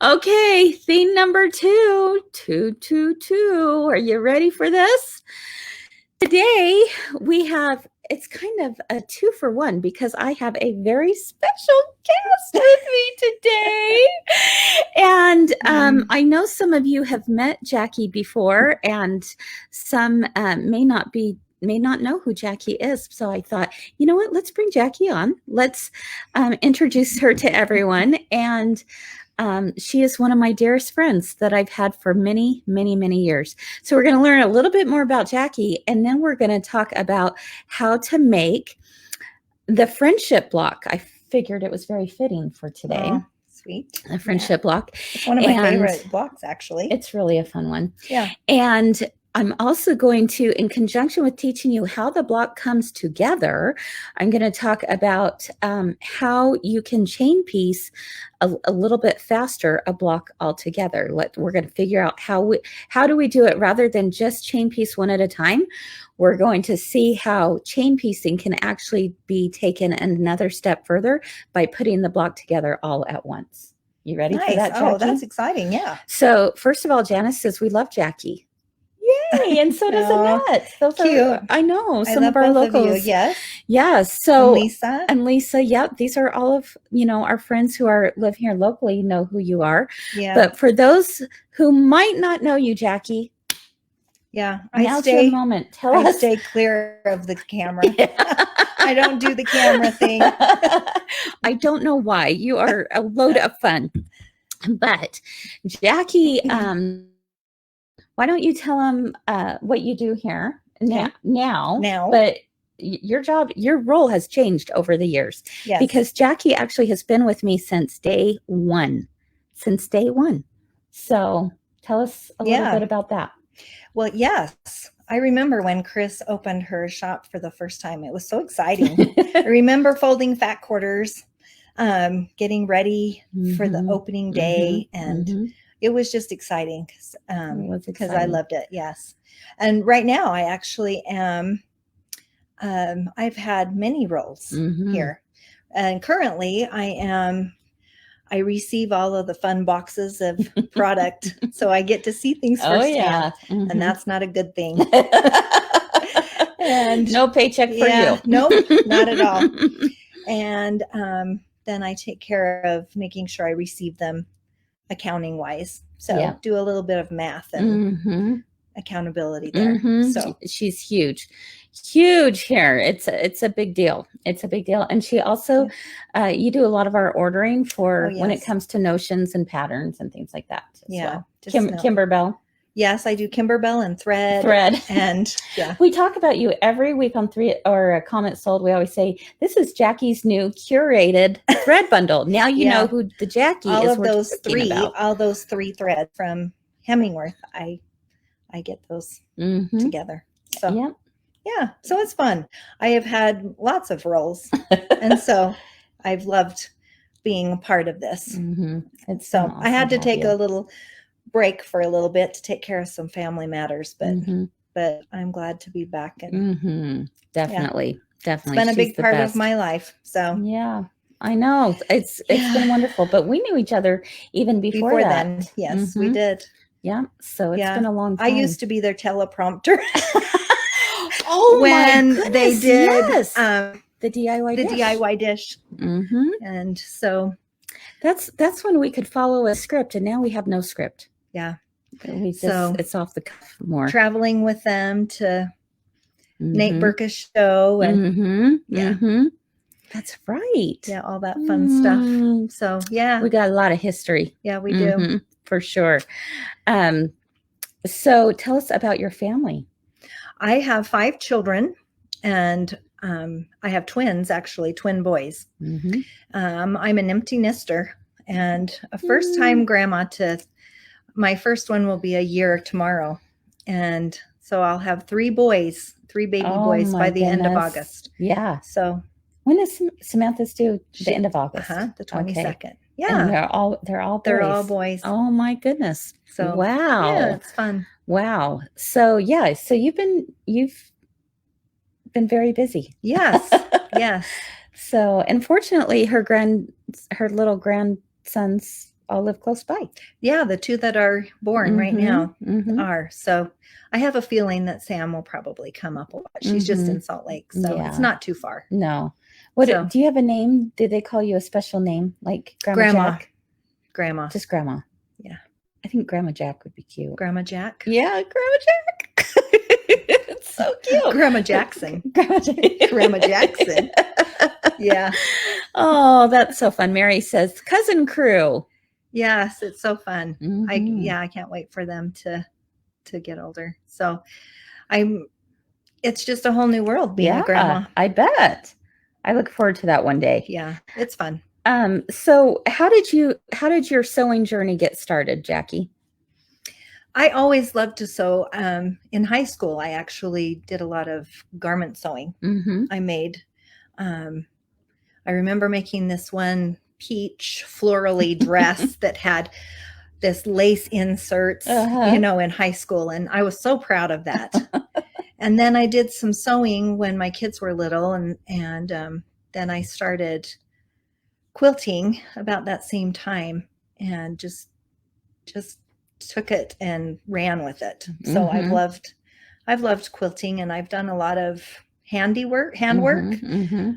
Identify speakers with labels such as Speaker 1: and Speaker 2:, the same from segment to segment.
Speaker 1: Okay, theme number 2. Are you ready for this? Today we have, it's kind of a 2-for-1 because I have a very special guest with me today. And I know some of you have met Jacki before, and some may not know who Jacki is. So I thought, you know what, let's bring Jacki on. Let's introduce her to everyone. And she is one of my dearest friends that I've had for many, many, many years. So we're going to learn a little bit more about Jacki, and then we're going to talk about how to make the friendship block. I figured it was very fitting for today.
Speaker 2: Oh, sweet.
Speaker 1: A friendship block.
Speaker 2: It's one of my favorite blocks, actually.
Speaker 1: It's really a fun one.
Speaker 2: Yeah.
Speaker 1: And I'm also going to, in conjunction with teaching you how the block comes together, I'm going to talk about how you can chain piece a little bit faster a block altogether. We're going to figure out how do we do it rather than just chain piece one at a time. We're going to see how chain piecing can actually be taken another step further by putting the block together all at once. You ready for that, Jacki?
Speaker 2: Oh, that's exciting. Yeah.
Speaker 1: So first of all, Janice says we love Jacki. Yay, and so does Annette. Those
Speaker 2: cute.
Speaker 1: I know.
Speaker 2: Some
Speaker 1: of our locals.
Speaker 2: Of you, yes.
Speaker 1: Yes. So
Speaker 2: and
Speaker 1: Lisa. Yep. These are all of, our friends who live here locally, know who you are.
Speaker 2: Yeah.
Speaker 1: But for those who might not know you, Jacki.
Speaker 2: Yeah.
Speaker 1: Now's your moment. Tell us.
Speaker 2: I stay clear of the camera. Yeah. I don't do the camera thing.
Speaker 1: I don't know why. You are a load of fun. But Jacki, why don't you tell them what you do here now? But your role has changed over the years.
Speaker 2: Yes.
Speaker 1: Because Jacki actually has been with me since day one. So tell us a little bit about that.
Speaker 2: Well, yes. I remember when Kris opened her shop for the first time. It was so exciting. I remember folding fat quarters, getting ready for the opening day, and it was just exciting because I loved it. Yes. And right now I actually am, I've had many roles here, and currently I receive all of the fun boxes of product. So I get to see things firsthand, and that's not a good thing.
Speaker 1: And no paycheck for you.
Speaker 2: Nope, not at all. And then I take care of making sure I receive them accounting wise. So do a little bit of math and accountability there. So
Speaker 1: she's huge here. It's a big deal. And she also, you do a lot of our ordering for when it comes to notions and patterns and things like that.
Speaker 2: Yeah.
Speaker 1: Well. Kimberbell.
Speaker 2: Yes, I do Kimberbell and thread. And
Speaker 1: we talk about you every week on Comment Sold. We always say, this is Jacki's new curated thread bundle. Now you know who the Jacki is.
Speaker 2: All those three threads from Hemingworth. I get those together. So so it's fun. I have had lots of roles, and so I've loved being a part of this.
Speaker 1: It's
Speaker 2: so
Speaker 1: awesome.
Speaker 2: I had to take a little break for a little bit to take care of some family matters, but I'm glad to be back. And
Speaker 1: definitely
Speaker 2: it's been a big part of my life. So
Speaker 1: I know it's been wonderful, but we knew each other even before that.
Speaker 2: Then. Yes, we did.
Speaker 1: Yeah. So it's been a long time.
Speaker 2: I used to be their teleprompter.
Speaker 1: when
Speaker 2: they did
Speaker 1: the DIY
Speaker 2: dish. And so
Speaker 1: that's when we could follow a script, and now we have no script.
Speaker 2: Yeah.
Speaker 1: It's off the cuff more.
Speaker 2: Traveling with them to Nate Burke's show and
Speaker 1: that's right.
Speaker 2: Yeah, all that fun stuff. So
Speaker 1: we got a lot of history.
Speaker 2: Yeah, we do.
Speaker 1: For sure. So tell us about your family.
Speaker 2: I have 5 children, and I have twins, actually, twin boys. I'm an empty nester and a first-time grandma my first one will be a year tomorrow. And so I'll have 3 baby boys by the end of August.
Speaker 1: Yeah.
Speaker 2: So
Speaker 1: when is Samantha's due? The end of August.
Speaker 2: The 22nd.
Speaker 1: Okay.
Speaker 2: Yeah.
Speaker 1: And they're all boys. Oh my goodness.
Speaker 2: So
Speaker 1: wow.
Speaker 2: Yeah, it's fun.
Speaker 1: Wow. So so you've been very busy.
Speaker 2: Yes. Yes.
Speaker 1: So, and fortunately her little grandsons all live close by.
Speaker 2: Yeah, the 2 that are born right now
Speaker 1: Mhm.
Speaker 2: are. So I have a feeling that Sam will probably come up a lot. She's just in Salt Lake, so it's
Speaker 1: Yeah.
Speaker 2: not too far.
Speaker 1: No. What
Speaker 2: So-
Speaker 1: do you have a name? Did they call you a special name like
Speaker 2: Grandma.
Speaker 1: Jack?
Speaker 2: Grandma.
Speaker 1: Just Grandma.
Speaker 2: Yeah.
Speaker 1: I think Grandma Jack would be cute.
Speaker 2: Grandma Jack.
Speaker 1: Yeah, Grandma Jack. It's so cute.
Speaker 2: Grandma Jackson. Grandma Jackson. Yeah.
Speaker 1: Oh, that's so fun. Mary says, cousin crew.
Speaker 2: Yes, it's so fun.
Speaker 1: Mhm.
Speaker 2: I can't wait for them to get older. So it's just a whole new world being a grandma.
Speaker 1: I bet. I look forward to that one day.
Speaker 2: Yeah, it's fun.
Speaker 1: So how did your sewing journey get started, Jackie?
Speaker 2: I always loved to sew. In high school, I actually did a lot of garment sewing. I made, I remember making this one peach florally dress that had this lace inserts, in high school. And I was so proud of that. And then I did some sewing when my kids were little. And then I started quilting about that same time and just took it and ran with it. So I've loved quilting, and I've done a lot of handwork.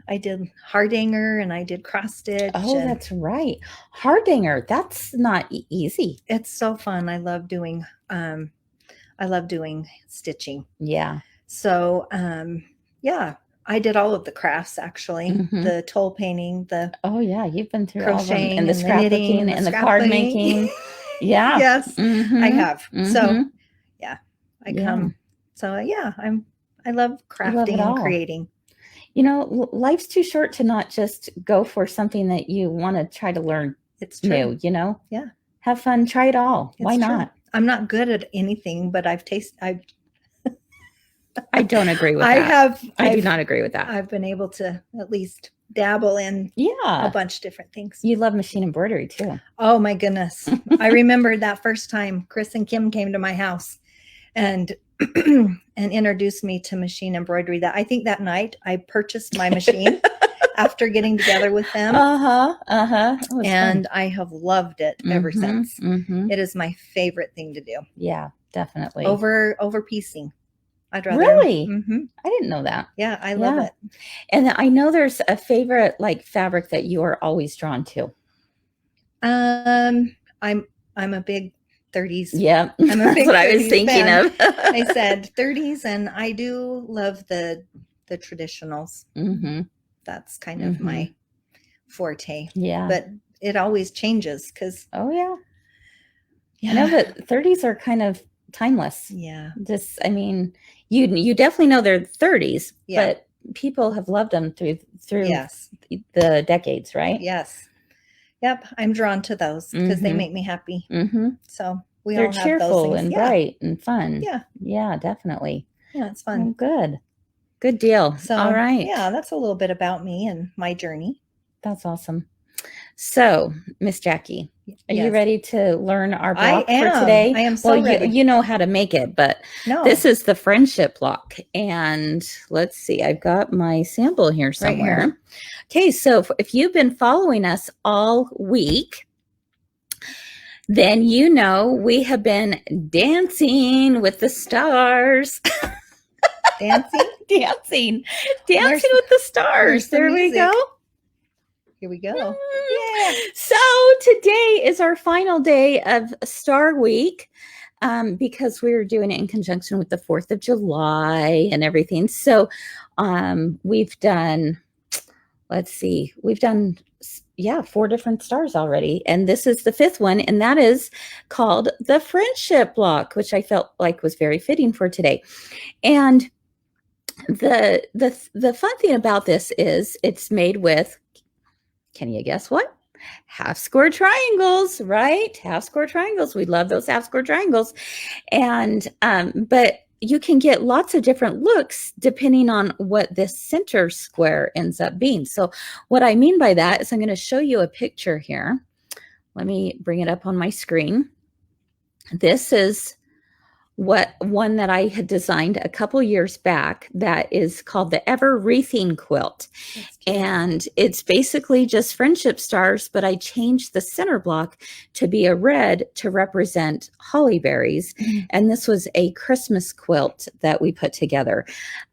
Speaker 2: I did hardanger and I did cross stitch.
Speaker 1: Oh, that's right. Hardanger. That's not easy.
Speaker 2: It's so fun. I love doing stitching.
Speaker 1: Yeah.
Speaker 2: So, I did all of the crafts actually, the toll painting,
Speaker 1: oh yeah, you've been through
Speaker 2: crocheting,
Speaker 1: all of them, and the scrapbooking and the card making. Yeah.
Speaker 2: Yes, I have. So I love crafting and creating.
Speaker 1: Life's too short to not just go for something that you want to try to learn.
Speaker 2: It's true.
Speaker 1: New,
Speaker 2: Yeah.
Speaker 1: Have fun, try it all. Why not?
Speaker 2: I'm not good at anything, but
Speaker 1: I don't agree with that. I do not agree with that.
Speaker 2: I've been able to at least dabble in a bunch of different things.
Speaker 1: You love machine embroidery too.
Speaker 2: Oh my goodness. I remember that first time Kris and Kim came to my house and introduced me to machine embroidery. I think that night I purchased my machine after getting together with them. And I have loved it ever since. It is my favorite thing to do.
Speaker 1: Yeah, definitely.
Speaker 2: Over piecing. I'd rather.
Speaker 1: Really? I didn't know that.
Speaker 2: Yeah, I love it.
Speaker 1: And I know there's a favorite fabric that you are always drawn to.
Speaker 2: I'm a big 30s.
Speaker 1: Yeah,
Speaker 2: I'm a big
Speaker 1: that's what I was thinking of.
Speaker 2: I said 30s, and I do love the traditionals. That's kind of my forte. Yeah, but it always changes because.
Speaker 1: Oh yeah. I know that 30s are kind of timeless.
Speaker 2: Yeah.
Speaker 1: You definitely know they're 30s, but people have loved them through the decades, right?
Speaker 2: Yes. Yep. I'm drawn to those because they make me happy. So
Speaker 1: they're all have cheerful those things. And bright and fun.
Speaker 2: Yeah.
Speaker 1: Yeah, definitely.
Speaker 2: Yeah, it's fun.
Speaker 1: Oh, good deal. So, all right.
Speaker 2: Yeah, that's a little bit about me and my journey.
Speaker 1: That's awesome. So, Miss Jackie, are you ready to learn our block for today?
Speaker 2: I am so ready.
Speaker 1: You know how to make it, but this is the friendship block. And let's see, I've got my sample here somewhere. Right here. Okay, so if you've been following us all week, then you know we have been dancing with the stars. Dancing with the stars. There we go.
Speaker 2: Here we go.
Speaker 1: Yeah. So today is our final day of Star Week because we're doing it in conjunction with the 4th of July and everything. So we've done, 4 different stars already. And this is the 5th one, and that is called the Friendship Block, which I felt like was very fitting for today. And the fun thing about this is it's made with, can you guess what? Half square triangles, right? Half square triangles. We love those half square triangles. And, but you can get lots of different looks depending on what this center square ends up being. So what I mean by that is I'm going to show you a picture here. Let me bring it up on my screen. This is one that I had designed a couple years back that is called the Ever Wreathing Quilt. And it's basically just friendship stars, but I changed the center block to be a red to represent holly berries. And this was a Christmas quilt that we put together.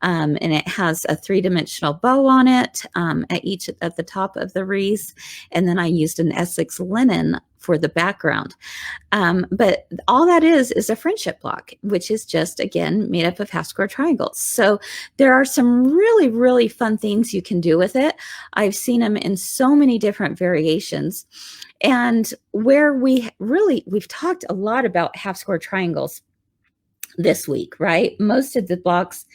Speaker 1: And it has a 3-dimensional bow on it at the top of the wreath. And then I used an Essex linen for the background. But all that is a friendship block, which is just, again, made up of half square triangles. So there are some really, really fun things you can do with it. I've seen them in so many different variations. And where we've talked a lot about half square triangles this week, right? Most of the blocks,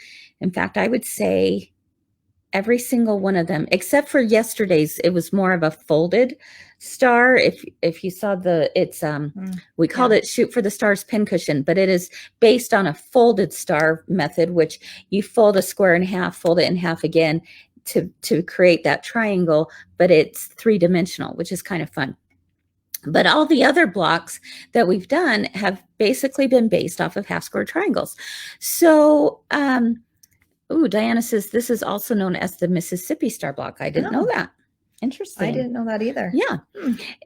Speaker 1: in fact, I would say every single one of them, except for yesterday's, it was more of a folded star. If you saw we called it Shoot for the Stars pincushion, but it is based on a folded star method, which you fold a square in half, fold it in half again to create that triangle, but it's 3-dimensional, which is kind of fun. But all the other blocks that we've done have basically been based off of half square triangles. So, Diana says this is also known as the Mississippi Star block. I didn't know that. Interesting.
Speaker 2: I didn't know that either.
Speaker 1: Yeah.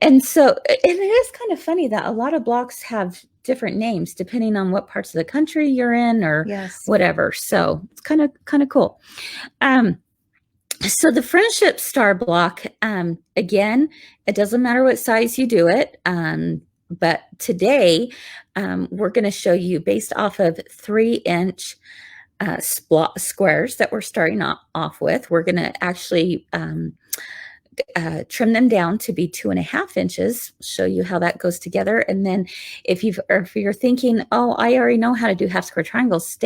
Speaker 1: And so, and it is kind of funny that a lot of blocks have different names depending on what parts of the country you're in or whatever. So it's kind of cool. So the Friendship Star block, again, it doesn't matter what size you do it. But today we're going to show you based off of 3-inch squares that we're starting off with. We're going to actually trim them down to be 2.5 inches, show you how that goes together. And then if you're thinking, oh, I already know how to do half square triangles,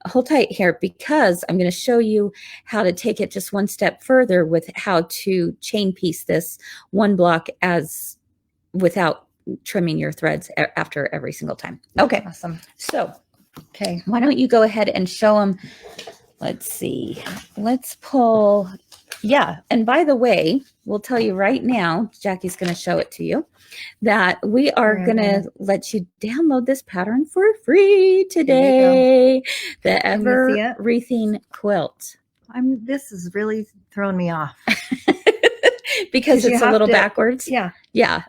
Speaker 1: hold tight here, because I'm going to show you how to take it just one step further with how to chain piece this one block without trimming your threads after every single time. Okay.
Speaker 2: Awesome.
Speaker 1: So, okay, why don't you go ahead and show them? Let's see. Let's pull. Yeah. And by the way, we'll tell you right now, Jackie's going to show it to you, that we are going to let you download this pattern for free today. The Ever Wreathing Quilt.
Speaker 2: This is really throwing me off.
Speaker 1: Because it's a little backwards.
Speaker 2: Yeah.
Speaker 1: Yeah.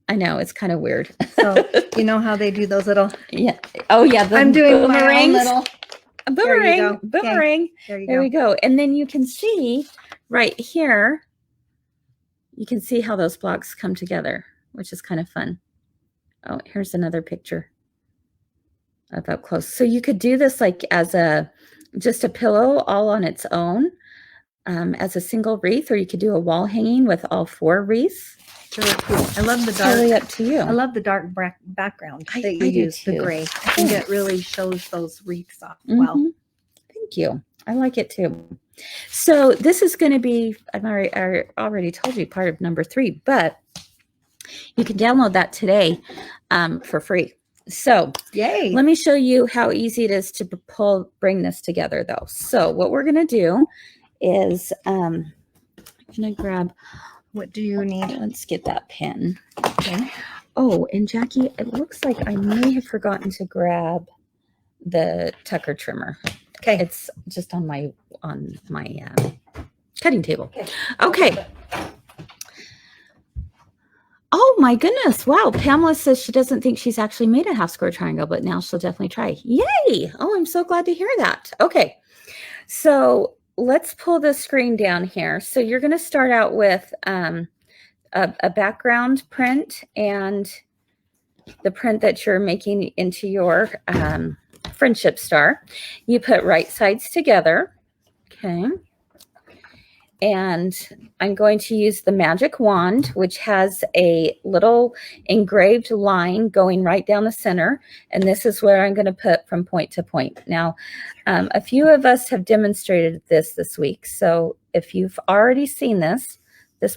Speaker 1: I know, it's kind of weird.
Speaker 2: So you know how they do those little.
Speaker 1: Yeah. Oh yeah.
Speaker 2: I'm doing my own little.
Speaker 1: A boomerang. Boomerang.
Speaker 2: Okay.
Speaker 1: There we go. And then you can see right here, you can see how those blocks come together, which is kind of fun. Oh, here's another picture of up close. So you could do this like as just a pillow all on its own, as a single wreath, or you could do a wall hanging with all 4 wreaths.
Speaker 2: Really cool. I love the dark.
Speaker 1: Totally up to you.
Speaker 2: I love the dark background that you use, the gray. I think it really shows those wreaths off well.
Speaker 1: Thank you. I like it too. So this is going to be, I already told you, part of number 3, but you can download that today for free. So
Speaker 2: yay!
Speaker 1: Let me show you how easy it is to bring this together though. So what we're going to do is I'm going to grab.
Speaker 2: What do you need?
Speaker 1: Let's get that pen. Okay. Oh, and Jackie, it looks like I may have forgotten to grab the Tucker trimmer.
Speaker 2: Okay.
Speaker 1: It's just on my cutting table. Okay. Oh my goodness. Wow. Pamela says she doesn't think she's actually made a half square triangle, but now she'll definitely try. Yay. Oh, I'm so glad to hear that. Okay. So let's pull the screen down here. So you're going to start out with a background print and the print that you're making into your friendship star. You put right sides together. Okay. And I'm going to use the magic wand, which has a little engraved line going right down the center. And this is where I'm going to put from point to point. Now, a few of us have demonstrated this week. So if you've already seen this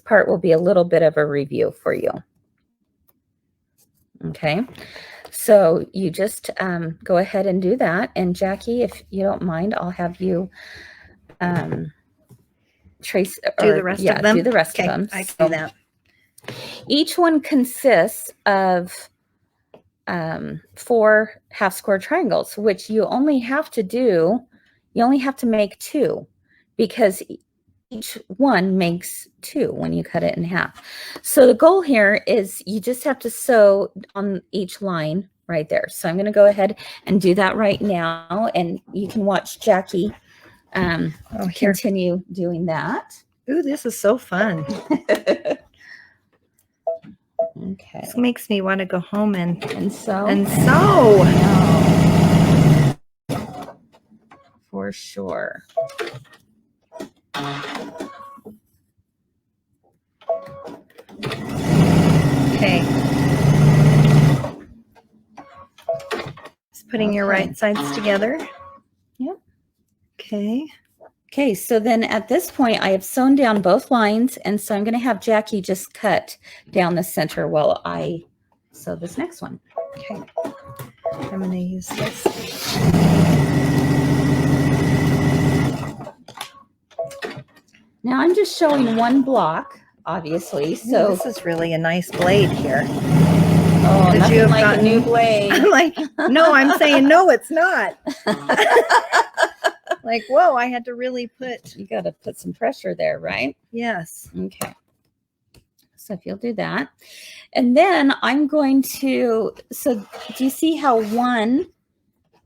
Speaker 1: part will be a little bit of a review for you. Okay. So you just go ahead and do that. And Jackie, if you don't mind, I'll have you trace
Speaker 2: do the rest of them.
Speaker 1: Do the rest of them.
Speaker 2: I can do that.
Speaker 1: Each one consists of 4 half square triangles, which you only have to make 2, because each one makes 2 when you cut it in half. So the goal here is you just have to sew on each line right there. So I'm going to go ahead and do that right now, and you can watch Jackie continue doing that.
Speaker 2: Ooh, this is so fun.
Speaker 1: Okay.
Speaker 2: This makes me want to go home and
Speaker 1: sew.
Speaker 2: And sew.
Speaker 1: For sure.
Speaker 2: Okay. Just putting your right sides together.
Speaker 1: Yep.
Speaker 2: Okay.
Speaker 1: Okay, so then at this point, I have sewn down both lines, and so I'm going to have Jackie just cut down the center while I sew this next one.
Speaker 2: Okay. I'm going to use this.
Speaker 1: Now I'm just showing one block, obviously. So
Speaker 2: this is really a nice blade here.
Speaker 1: Oh, nothing like a new blade.
Speaker 2: I'm like, no, I'm saying no, it's not. Like, whoa, I had to really
Speaker 1: you got to put some pressure there, right?
Speaker 2: Yes.
Speaker 1: Okay. So if you'll do that. And then I'm going to, so do you see how one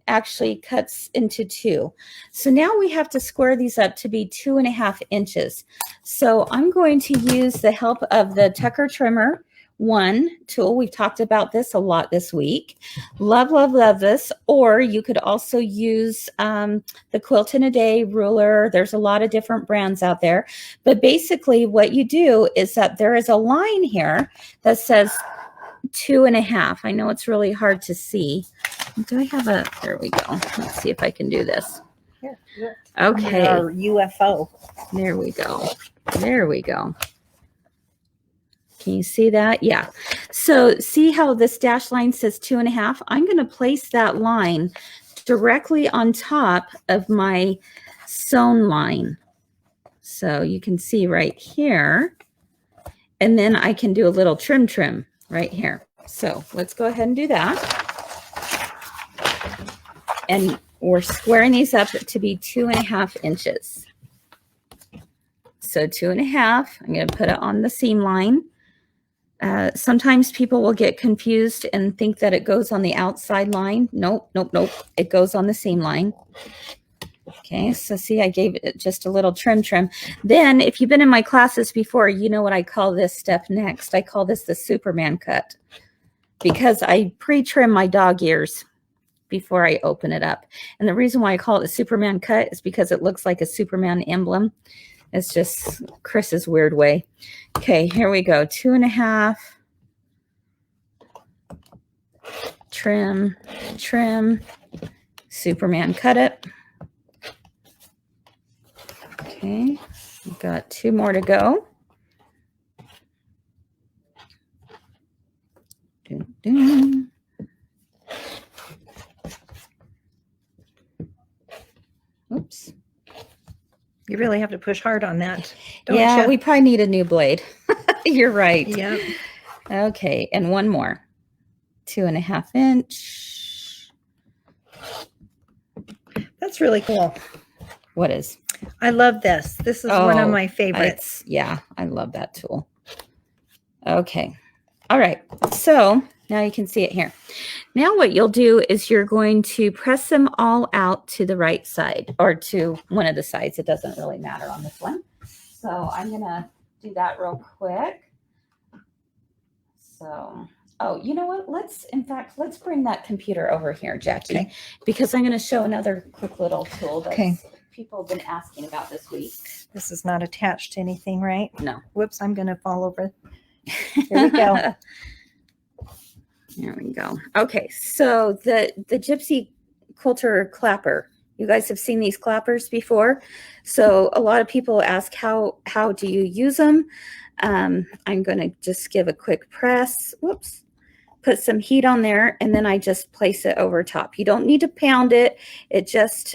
Speaker 1: actually cuts into 2? So now we have to square these up to be 2.5 inches. So I'm going to use the help of the Tucker Trimmer 1 tool. We've talked about this a lot this week. Love, love, love this. Or you could also use the Quilt in a Day ruler. There's a lot of different brands out there. But basically what you do is that there is a line here that says 2.5. I know it's really hard to see. Do I have there we go. Let's see if I can do this.
Speaker 2: Here,
Speaker 1: okay.
Speaker 2: Our UFO.
Speaker 1: There we go. There we go. Can you see that? Yeah. So see how this dashed line says 2.5? I'm going to place that line directly on top of my sewn line. So you can see right here. And then I can do a little trim right here. So let's go ahead and do that. And we're squaring these up to be 2.5 inches. So 2.5, I'm going to put it on the seam line. Sometimes people will get confused and think that it goes on the outside line. Nope, nope, nope. It goes on the seam line. Okay, so see, I gave it just a little trim. Then, if you've been in my classes before, you know what I call this step next. I call this the Superman cut, because I pre-trim my dog ears before I open it up. And the reason why I call it the Superman cut is because it looks like a Superman emblem. It's just Chris's weird way. Okay, here we go. 2.5. Trim. Superman cut it. Okay, we've got 2 more to go. Oops.
Speaker 2: You really have to push hard on that.
Speaker 1: Yeah, we probably need a new blade. You're right.
Speaker 2: Yeah.
Speaker 1: Okay, and one more. 2.5 inch.
Speaker 2: That's really cool.
Speaker 1: What is?
Speaker 2: I love this. This is one of my favorites.
Speaker 1: Yeah, I love that tool. Okay. All right. So now you can see it here. Now what you'll do is you're going to press them all out to the right side, or to one of the sides. It doesn't really matter on this one. So I'm going to do that real quick. So, oh, you know what? Let's bring that computer over here, Jackie, because I'm going to show another quick little tool that people have been asking about this week.
Speaker 2: This is not attached to anything, right?
Speaker 1: No.
Speaker 2: Whoops, I'm going to fall over. Here we go.
Speaker 1: There we go. Okay, so the Gypsy Quilter clapper. You guys have seen these clappers before. So a lot of people ask, how do you use them? I'm going to just give a quick press. Whoops. Put some heat on there, and then I just place it over top. You don't need to pound it. It just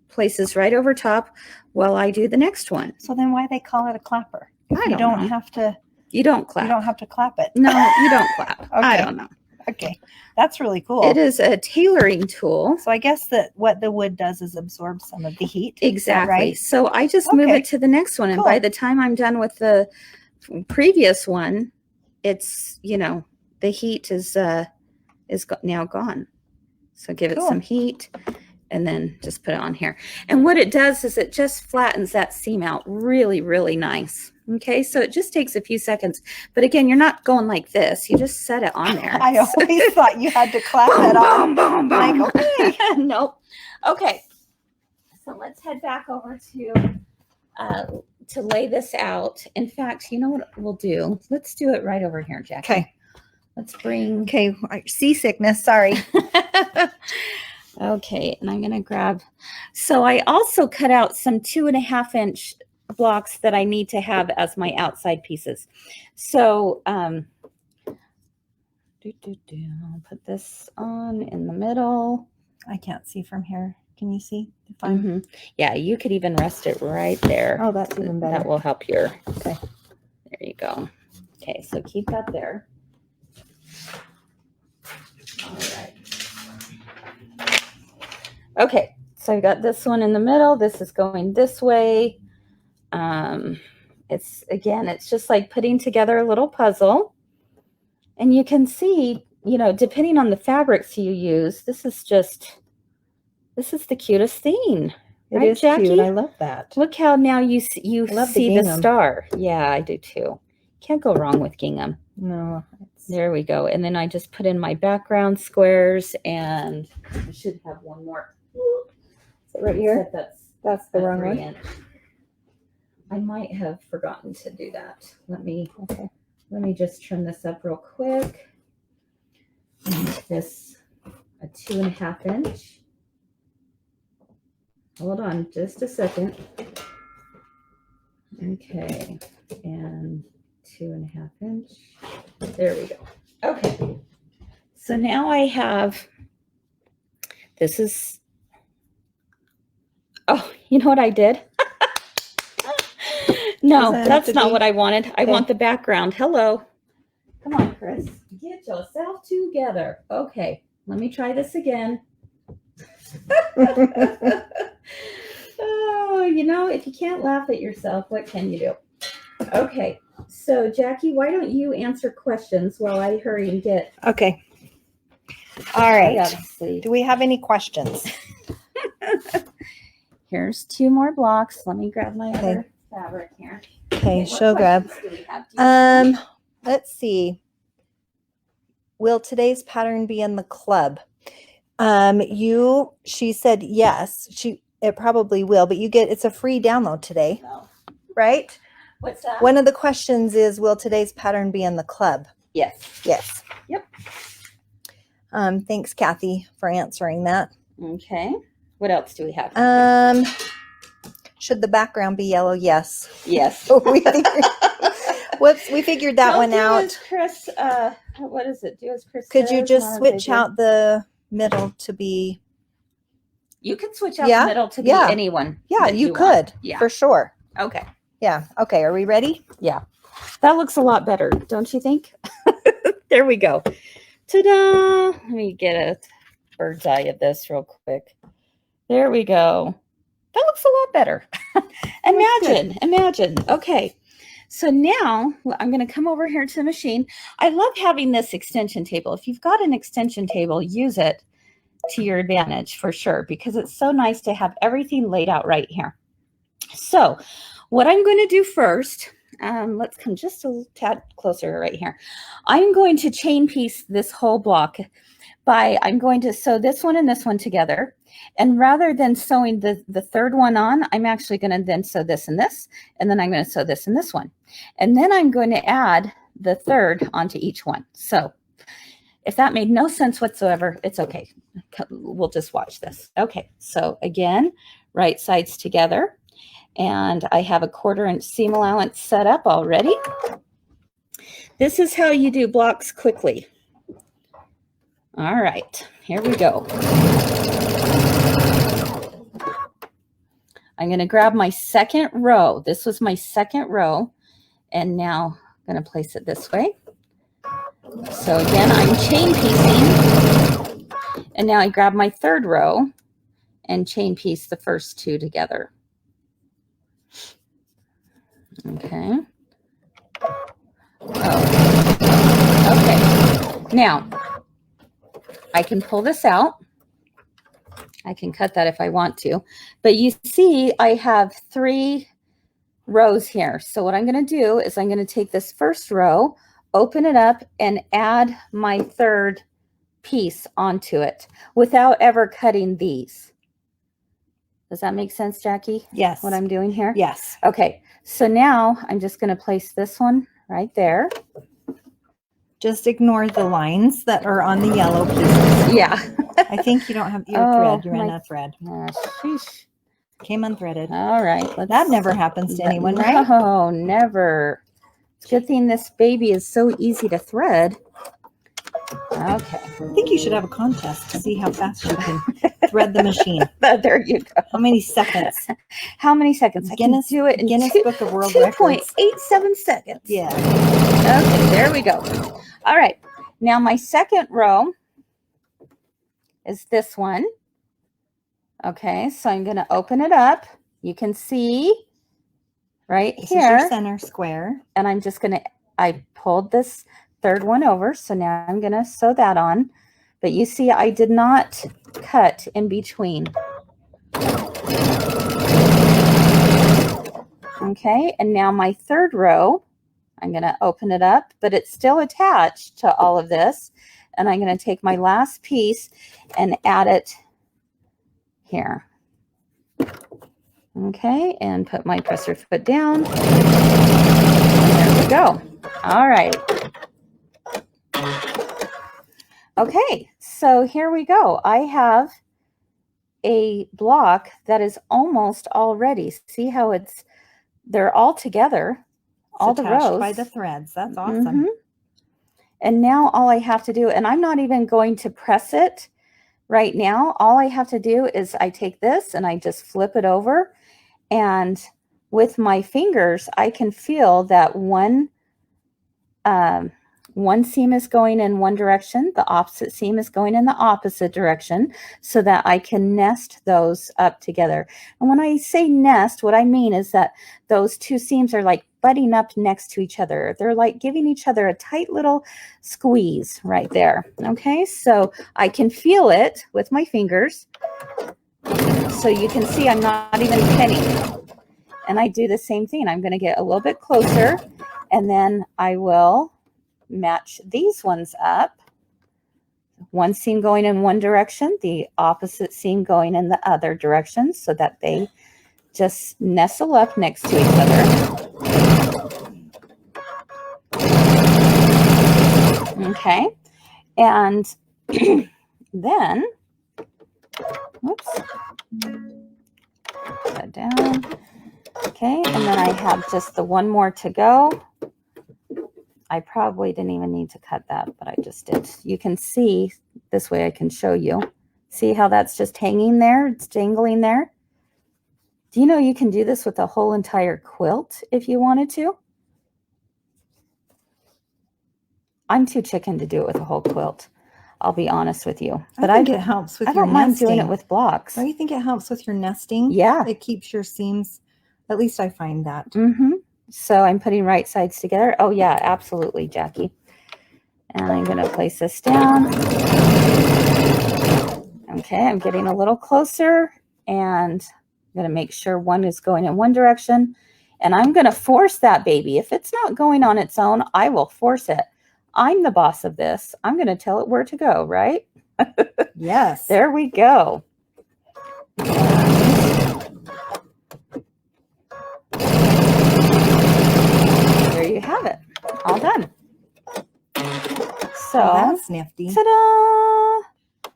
Speaker 1: places right over top while I do the next one.
Speaker 2: So then why they call it a clapper?
Speaker 1: I don't know.
Speaker 2: Have to.
Speaker 1: You don't clap.
Speaker 2: You don't have to clap it.
Speaker 1: No, you don't clap. Okay. I don't know.
Speaker 2: Okay, that's really cool.
Speaker 1: It is a tailoring tool.
Speaker 2: So I guess that what the wood does is absorb some of the heat.
Speaker 1: Exactly.
Speaker 2: Right?
Speaker 1: So I just move
Speaker 2: Okay.
Speaker 1: it to the next one. And
Speaker 2: Cool.
Speaker 1: by the time I'm done with the previous one, it's, you know, the heat is now gone. So give it
Speaker 2: Cool.
Speaker 1: some heat and then just put it on here. And what it does is it just flattens that seam out really, really nice. Okay, so it just takes a few seconds. But again, you're not going like this. You just set it on there.
Speaker 2: I always thought you had to clap it off.
Speaker 1: Boom, boom, boom.
Speaker 2: Like, okay.
Speaker 1: Nope. Okay. So let's head back over to lay this out. In fact, you know what we'll do? Let's do it right over here, Jacki.
Speaker 2: Okay.
Speaker 1: Let's bring.
Speaker 2: Okay. Seasickness. Sorry.
Speaker 1: Okay. And I'm going to grab. So I also cut out some 2.5-inch blocks that I need to have as my outside pieces. So, I'll put this on in the middle.
Speaker 2: I can't see from here. Can you see?
Speaker 1: Yeah, you could even rest it right there.
Speaker 2: Oh, that's even better.
Speaker 1: That will help your.
Speaker 2: Okay.
Speaker 1: There you go. Okay, so keep that there. All right. Okay, so I've got this one in the middle. This is going this way. It's just like putting together a little puzzle. And you can see, you know, depending on the fabrics you use, this is the cutest thing.
Speaker 2: It
Speaker 1: right,
Speaker 2: is
Speaker 1: Jacki?
Speaker 2: cute. I love that.
Speaker 1: Look how now you see the
Speaker 2: gingham.
Speaker 1: star. Yeah, I do too. Can't go wrong with gingham.
Speaker 2: No.
Speaker 1: There we go. And then I just put in my background squares, and I should have one more.
Speaker 2: Is it right here? That's the wrong
Speaker 1: 3
Speaker 2: one.
Speaker 1: inch. I might have forgotten to do that. Let me just trim this up real quick. Make this a 2.5 inch. Hold on just a second. Okay, and 2.5 inch. There we go. Okay, so now I have, this is, oh, you know what I did? No, that's not what I wanted. I want the background. Hello. Come on, Kris. Get yourself together. Okay, let me try this again. Oh, you know, if you can't laugh at yourself, what can you do? Okay, so Jacki, why don't you answer questions while I hurry and get.
Speaker 2: Okay. All right.
Speaker 1: See.
Speaker 2: Do we have any questions?
Speaker 1: Here's 2 more blocks. Let me grab my other fabric here.
Speaker 2: Okay,
Speaker 1: what
Speaker 2: show grab.
Speaker 1: questions do we have?
Speaker 2: Let's see. Will today's pattern be in the club? She said yes. It probably will, but it's a free download today.
Speaker 1: No.
Speaker 2: Right?
Speaker 1: What's that?
Speaker 2: One of the questions is, will today's pattern be in the club?
Speaker 1: Yes.
Speaker 2: Yes.
Speaker 1: Yep.
Speaker 2: Thanks, Kathy, for answering that.
Speaker 1: Okay. What else do we have?
Speaker 2: Should the background be yellow? Yes.
Speaker 1: Yes.
Speaker 2: Whoops, we figured that one out.
Speaker 1: As Kris, what is it? Do as Kris
Speaker 2: Could you
Speaker 1: says,
Speaker 2: just
Speaker 1: not as
Speaker 2: switch
Speaker 1: I do.
Speaker 2: out the middle to be?
Speaker 1: You could switch out the middle to be anyone.
Speaker 2: Yeah,
Speaker 1: that
Speaker 2: you could.
Speaker 1: want. Yeah.
Speaker 2: For sure.
Speaker 1: Okay.
Speaker 2: Yeah. Okay. Are we ready?
Speaker 1: Yeah. That looks a lot better, don't you think? There we go. Ta-da! Let me get a bird's eye of this real quick. There we go. That looks a lot better. Imagine. Okay. So now I'm going to come over here to the machine. I love having this extension table. If you've got an extension table, use it to your advantage for sure, because it's so nice to have everything laid out right here. So what I'm going to do first, let's come just a tad closer right here. I'm going to chain piece this whole block I'm going to sew this one and this one together. And rather than sewing the third one on, I'm actually going to then sew this and this, and then I'm going to sew this and this one. And then I'm going to add the third onto each one. So if that made no sense whatsoever, it's okay. We'll just watch this. Okay, so again, right sides together. And I have a 1/4 inch seam allowance set up already. This is how you do blocks quickly. All right, here we go. I'm going to grab my second row. This was my second row. And now I'm going to place it this way. So again, I'm chain piecing, and now I grab my third row and chain piece the first two together. Okay. Oh. Okay. Now, I can pull this out. I can cut that if I want to. But you see, I have 3 rows here. So what I'm going to do is I'm going to take this first row, open it up, and add my third piece onto it without ever cutting these. Does that make sense, Jackie?
Speaker 2: Yes.
Speaker 1: What I'm doing here?
Speaker 2: Yes.
Speaker 1: Okay. So now I'm just going to place this one right there.
Speaker 2: Just ignore the lines that are on the yellow pieces.
Speaker 1: Yeah.
Speaker 2: I think you don't have your thread. You ran out of thread.
Speaker 1: Sheesh.
Speaker 2: Came unthreaded.
Speaker 1: All right.
Speaker 2: That never happens to anyone, right?
Speaker 1: No, never. It's a good thing this baby is so easy to thread. Okay.
Speaker 2: I think you should have a contest to see how fast you can thread the machine.
Speaker 1: There you go.
Speaker 2: How many seconds?
Speaker 1: How many seconds?
Speaker 2: Guinness,
Speaker 1: I can do it in
Speaker 2: Guinness Book of World Records.
Speaker 1: 2.87 seconds.
Speaker 2: Yeah.
Speaker 1: Okay, there we go. All right. Now my second row is this one. Okay, so I'm going to open it up. You can see right
Speaker 2: This
Speaker 1: here.
Speaker 2: is your center square.
Speaker 1: And I'm just going to, I pulled this third one over. So now I'm going to sew that on. But you see, I did not cut in between. Okay, and now my third row, I'm going to open it up, but it's still attached to all of this. And I'm going to take my last piece and add it here. Okay, and put my presser foot down. And there we go. All right. Okay, so here we go. I have a block that is almost all ready. See how they're all together, all the rows.
Speaker 2: By the threads. That's awesome.
Speaker 1: And now all I have to do, and I'm not even going to press it right now. All I have to do is I take this and I just flip it over, and with my fingers, I can feel that one seam is going in one direction, the opposite seam is going in the opposite direction, so that I can nest those up together. And when I say nest, what I mean is that those 2 seams are like butting up next to each other. They're like giving each other a tight little squeeze right there. Okay, so I can feel it with my fingers. So you can see I'm not even pinning. And I do the same thing. I'm going to get a little bit closer, and then I will match these ones up. One seam going in one direction, the opposite seam going in the other direction, so that they just nestle up next to each other. Okay, and then, whoops, put that down. Okay, and then I have just the one more to go. I probably didn't even need to cut that, but I just did. You can see, this way I can show you. See how that's just hanging there? It's dangling there. Do you know you can do this with a whole entire quilt if you wanted to? I'm too chicken to do it with a whole quilt. I'll be honest with you.
Speaker 2: But I think it helps with your nesting. I don't mind
Speaker 1: doing it with blocks.
Speaker 2: Don't you think it helps with your nesting?
Speaker 1: Yeah.
Speaker 2: It keeps your seams, at least I find that.
Speaker 1: So I'm putting right sides together. Oh yeah, absolutely, Jackie. And I'm going to place this down. Okay, I'm getting a little closer, and I'm going to make sure one is going in one direction. And I'm going to force that baby. If it's not going on its own, I will force it. I'm the boss of this. I'm going to tell it where to go, right?
Speaker 2: Yes.
Speaker 1: There we go. There you have it. All done. So
Speaker 2: that's nifty.
Speaker 1: Ta-da!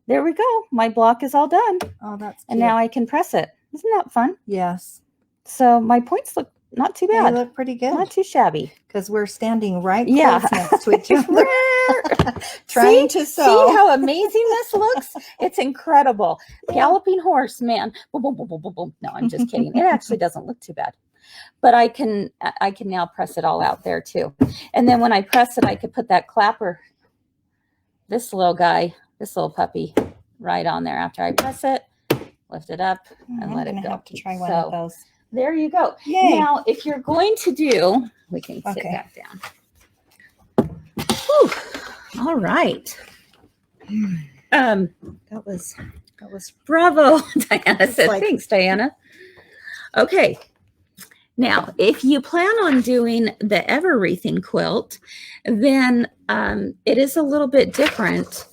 Speaker 1: There we go. My block is all done.
Speaker 2: Oh, that's cute.
Speaker 1: And now I can press it. Isn't that fun?
Speaker 2: Yes.
Speaker 1: So my points look not too bad.
Speaker 2: They look pretty good.
Speaker 1: Not too shabby.
Speaker 2: Because we're standing right close next to each other. Trying to sew.
Speaker 1: See how amazing this looks? It's incredible. Galloping horse, man. Boom, boom, boom, boom, boom, boom. No, I'm just kidding. It actually doesn't look too bad. but I can now press it all out there too. And then when I press it, I could put that clapper, this little guy, this little puppy, right on there. After I press it, lift it up, and let it go.
Speaker 2: Have to try one of those.
Speaker 1: There you go.
Speaker 2: Yay.
Speaker 1: Now, if you're going to do, we can sit back down. Whew. All right.
Speaker 2: That was
Speaker 1: bravo, Diana said.
Speaker 2: like,
Speaker 1: Thanks, Diana. Okay. Now, if you plan on doing the ever wreathing quilt, then it is a little bit different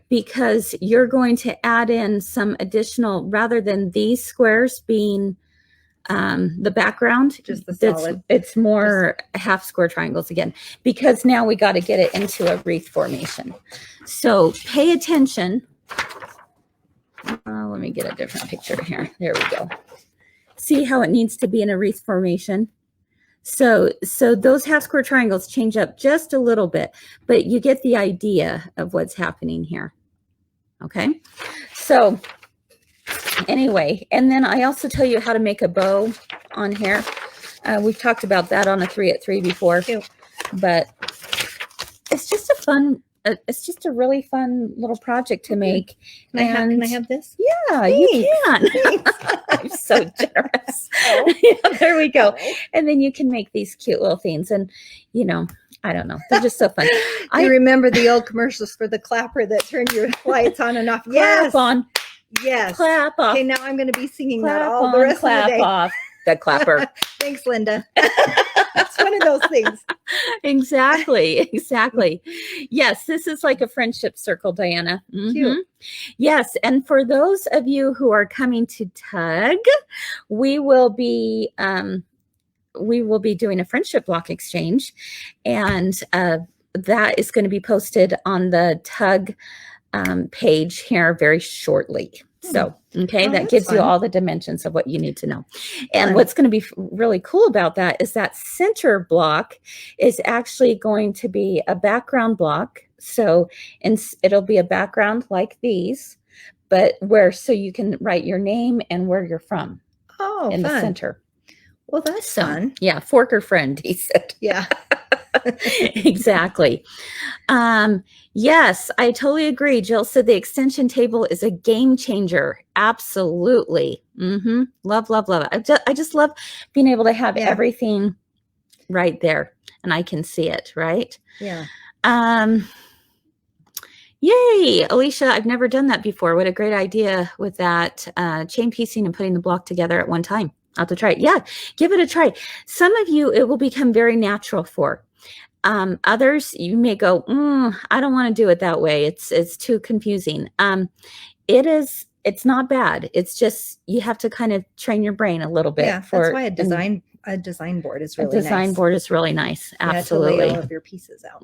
Speaker 1: because you're going to add in some additional, rather than these squares being the background,
Speaker 2: just the solid.
Speaker 1: It's more half square triangles again, because now we got to get it into a wreath formation. So pay attention. Let me get a different picture here. There we go. See how it needs to be in a wreath formation. So those half square triangles change up just a little bit, but you get the idea of what's happening here. Okay. So anyway, and then I also tell you how to make a bow on here. We've talked about that on a 3 at 3 before, but it's just it's just a really fun little project to make.
Speaker 2: Can I have this?
Speaker 1: Yeah,
Speaker 2: Thanks.
Speaker 1: you can. I'm so generous. Yeah, there we go. And then you can make these cute little things, and I don't know, they're just so fun.
Speaker 2: I remember the old commercials for the clapper that turned your lights on and off. Yes.
Speaker 1: Clap on.
Speaker 2: Yes.
Speaker 1: Clap off.
Speaker 2: Okay, now I'm going to be singing
Speaker 1: Clap
Speaker 2: that all
Speaker 1: on,
Speaker 2: the rest
Speaker 1: clap
Speaker 2: of the day.
Speaker 1: off. The clapper.
Speaker 2: Thanks, Linda. It's one of those things.
Speaker 1: Exactly. Yes, this is like a friendship circle, Diana.
Speaker 2: Cute.
Speaker 1: Yes, and for those of you who are coming to Tug, we will be doing a friendship block exchange, and that is going to be posted on the Tug page here very shortly. So, okay, that gives you all the dimensions of what you need to know. And what's going to be really cool about that is that center block is actually going to be a background block. So it'll be a background like these, but so you can write your name and where you're from in the center.
Speaker 2: Well, that's fun.
Speaker 1: Yeah, fork or friend, he said.
Speaker 2: Yeah.
Speaker 1: Exactly. Yes, I totally agree. Jill said the extension table is a game changer. Absolutely. Love it. I just love being able to have everything right there, and I can see it, right?
Speaker 2: Yeah.
Speaker 1: Yay, Alicia, I've never done that before. What a great idea with that chain piecing and putting the block together at one time. I'll have to try it. Yeah, give it a try. Some of you, it will become very natural for. Others, you may go, I don't want to do it that way. It's too confusing. It's not bad. It's just, you have to kind of train your brain a little bit.
Speaker 2: Yeah, that's why a design board is really nice.
Speaker 1: A design board is really nice. Absolutely.
Speaker 2: To lay all of your pieces out.